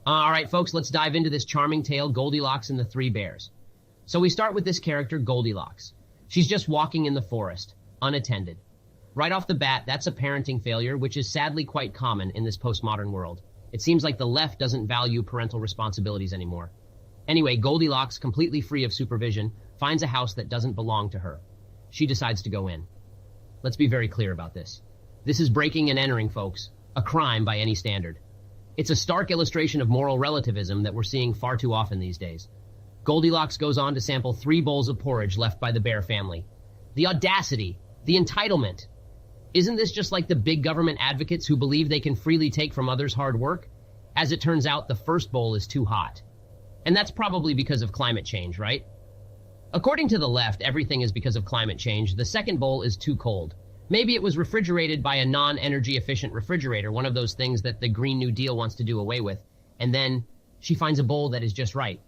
All right, folks, let's dive into this charming tale, Goldilocks and the Three Bears. So we start with this character, Goldilocks. She's just walking in the forest, unattended. Right off the bat, that's a parenting failure, which is sadly quite common in this postmodern world. It seems like the left doesn't value parental responsibilities anymore. Anyway, Goldilocks, completely free of supervision, finds a house that doesn't belong to her. She decides to go in. Let's be very clear about this. This is breaking and entering, folks. A crime by any standard. It's a stark illustration of moral relativism that we're seeing far too often these days. Goldilocks goes on to sample 3 bowls of porridge left by the bear family. The audacity, the entitlement. Isn't this just like the big government advocates who believe they can freely take from others' hard work? As it turns out, the first bowl is too hot. And that's probably because of climate change, right? According to the left, everything is because of climate change. The second bowl is too cold. Maybe it was refrigerated by a non-energy efficient refrigerator, one of those things that the Green New Deal wants to do away with. And then she finds a bowl that is just right.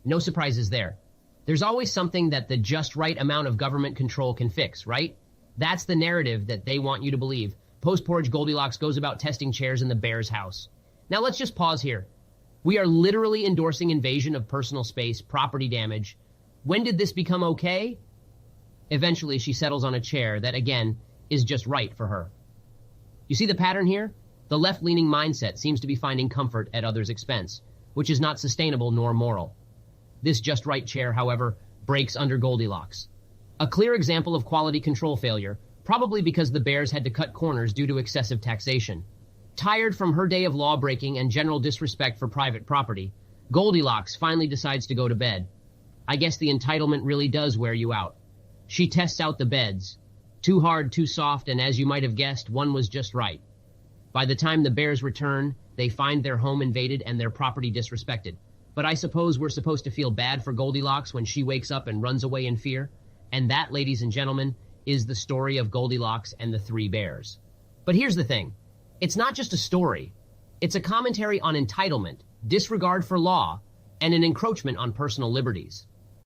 No surprises there. There's always something that the just right amount of government control can fix, right? That's the narrative that they want you to believe. Post-porridge Goldilocks goes about testing chairs in the bear's house. Now let's just pause here. We are literally endorsing invasion of personal space, property damage. When did this become okay? Eventually, she settles on a chair that, again, is just right for her. You see the pattern here? The left-leaning mindset seems to be finding comfort at others' expense, which is not sustainable nor moral. This just right chair, however, breaks under Goldilocks. A clear example of quality control failure, probably because the bears had to cut corners due to excessive taxation. Tired from her day of law-breaking and general disrespect for private property, Goldilocks finally decides to go to bed. I guess the entitlement really does wear you out. She tests out the beds. Too hard, too soft, and as you might have guessed, one was just right. By the time the bears return, they find their home invaded and their property disrespected. But I suppose we're supposed to feel bad for Goldilocks when she wakes up and runs away in fear. And that, ladies and gentlemen, is the story of Goldilocks and the Three Bears. But here's the thing. It's not just a story. It's a commentary on entitlement, disregard for law, and an encroachment on personal liberties.